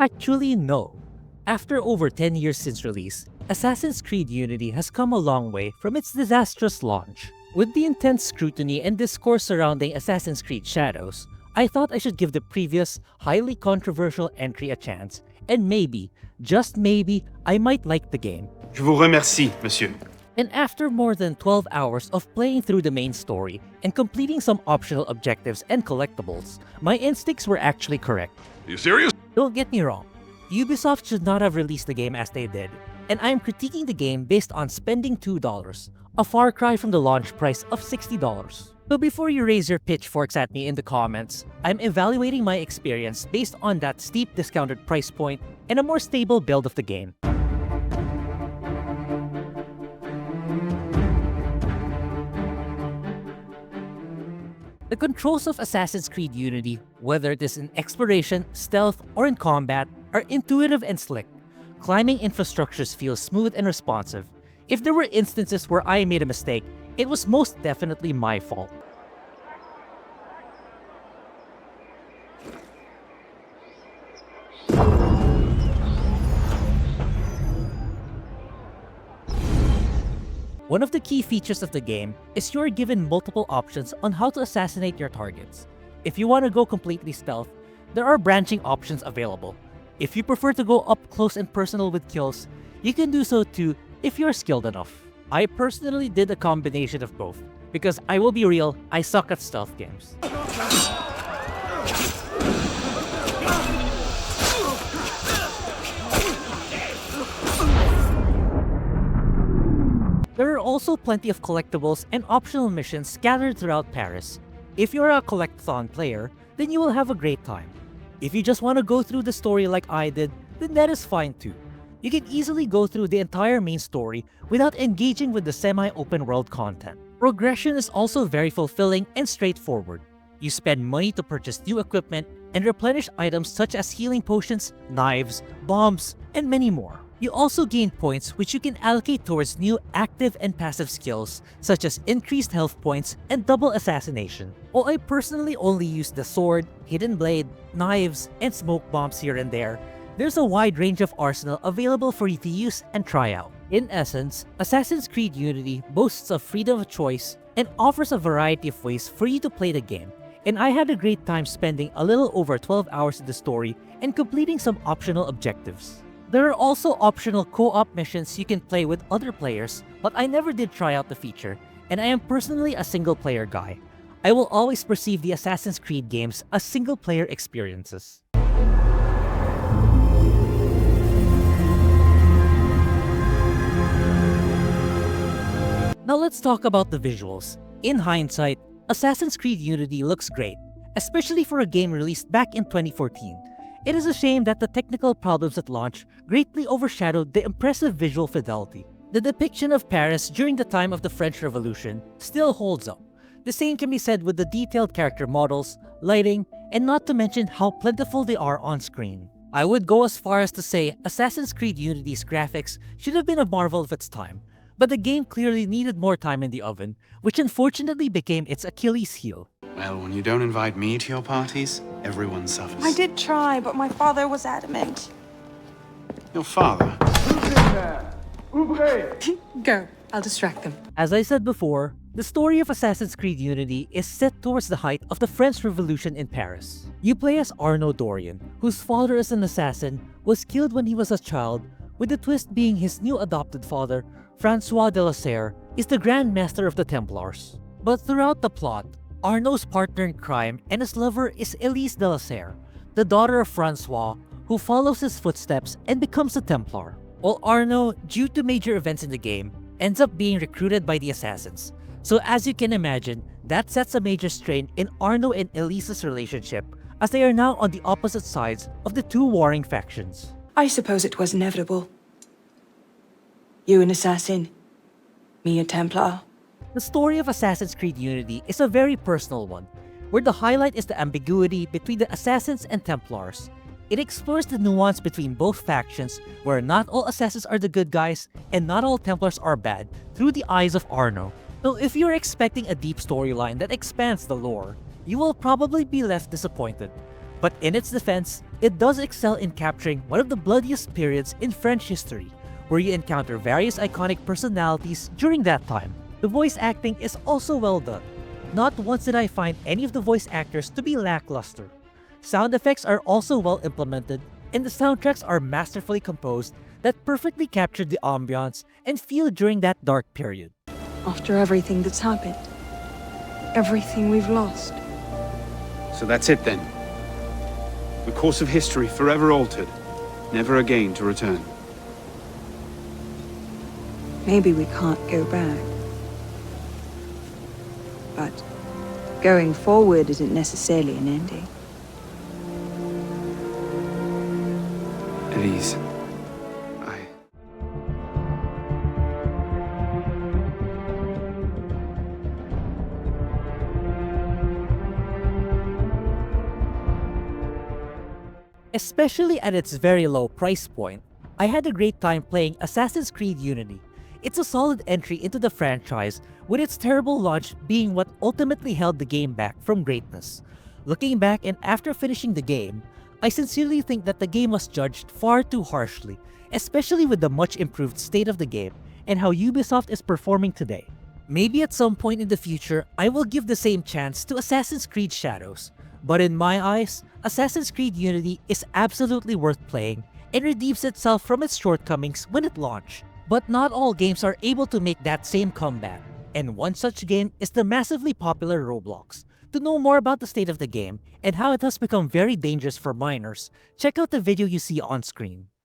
Actually, no. After over 10 years since release, Assassin's Creed Unity has come a long way from its disastrous launch. With the intense scrutiny and discourse surrounding Assassin's Creed Shadows, I thought I should give the previous, highly controversial entry a chance, and maybe, just maybe, I might like the game. Je vous remercie, monsieur. And after more than 12 hours of playing through the main story and completing some optional objectives and collectibles, my instincts were actually correct. Are you serious? Don't get me wrong, Ubisoft should not have released the game as they did, and I am critiquing the game based on spending $2, a far cry from the launch price of $60. So before you raise your pitchforks at me in the comments, I'm evaluating my experience based on that steep discounted price point and a more stable build of the game. The controls of Assassin's Creed Unity, whether it is in exploration, stealth, or in combat, are intuitive and slick. Climbing infrastructures feel smooth and responsive. If there were instances where I made a mistake, it was most definitely my fault. One of the key features of the game is you are given multiple options on how to assassinate your targets. If you want to go completely stealth, there are branching options available. If you prefer to go up close and personal with kills, you can do so too if you're skilled enough. I personally did a combination of both, because I will be real, I suck at stealth games. There are also plenty of collectibles and optional missions scattered throughout Paris. If you're a collectathon player, then you will have a great time. If you just want to go through the story like I did, then that is fine too. You can easily go through the entire main story without engaging with the semi-open world content. Progression is also very fulfilling and straightforward. You spend money to purchase new equipment and replenish items such as healing potions, knives, bombs, and many more. You also gain points which you can allocate towards new active and passive skills such as increased health points and double assassination. While I personally only use the sword, hidden blade, knives, and smoke bombs here and there, there's a wide range of arsenal available for you to use and try out. In essence, Assassin's Creed Unity boasts of freedom of choice and offers a variety of ways for you to play the game, and I had a great time spending a little over 12 hours in the story and completing some optional objectives. There are also optional co-op missions you can play with other players, but I never did try out the feature, and I am personally a single-player guy. I will always perceive the Assassin's Creed games as single-player experiences. Now let's talk about the visuals. In hindsight, Assassin's Creed Unity looks great, especially for a game released back in 2014. It is a shame that the technical problems at launch greatly overshadowed the impressive visual fidelity. The depiction of Paris during the time of the French Revolution still holds up. The same can be said with the detailed character models, lighting, and not to mention how plentiful they are on screen. I would go as far as to say Assassin's Creed Unity's graphics should have been a marvel of its time, but the game clearly needed more time in the oven, which unfortunately became its Achilles heel. Well, when you don't invite me to your parties, everyone suffers. I did try, but my father was adamant. Your father? Go, I'll distract them. As I said before, the story of Assassin's Creed Unity is set towards the height of the French Revolution in Paris. You play as Arnaud Dorian, whose father as an assassin was killed when he was a child, with the twist being his new adopted father, Francois de la Serre, is the Grand Master of the Templars. But throughout the plot, Arnaud's partner in crime and his lover is Elise de la Serre, the daughter of Francois, who follows his footsteps and becomes a Templar. While Arnaud, due to major events in the game, ends up being recruited by the assassins. So as you can imagine, that sets a major strain in Arnaud and Elise's relationship, as they are now on the opposite sides of the two warring factions. I suppose it was inevitable. You an assassin, me a Templar. The story of Assassin's Creed Unity is a very personal one, where the highlight is the ambiguity between the Assassins and Templars. It explores the nuance between both factions, where not all Assassins are the good guys and not all Templars are bad, through the eyes of Arnaud. So if you're expecting a deep storyline that expands the lore, you will probably be left disappointed. But in its defense, it does excel in capturing one of the bloodiest periods in French history, where you encounter various iconic personalities during that time. The voice acting is also well done. Not once did I find any of the voice actors to be lackluster. Sound effects are also well implemented, and the soundtracks are masterfully composed that perfectly captured the ambiance and feel during that dark period. After everything that's happened, everything we've lost. So that's it then. The course of history forever altered, never again to return. Maybe we can't go back. But going forward isn't necessarily an ending. Elise, Especially at its very low price point, I had a great time playing Assassin's Creed Unity. It's a solid entry into the franchise, with its terrible launch being what ultimately held the game back from greatness. Looking back and after finishing the game, I sincerely think that the game was judged far too harshly, especially with the much improved state of the game and how Ubisoft is performing today. Maybe at some point in the future, I will give the same chance to Assassin's Creed Shadows, but in my eyes, Assassin's Creed Unity is absolutely worth playing and redeems itself from its shortcomings when it launched. But not all games are able to make that same comeback, and one such game is the massively popular Roblox. To know more about the state of the game and how it has become very dangerous for minors, check out the video you see on screen.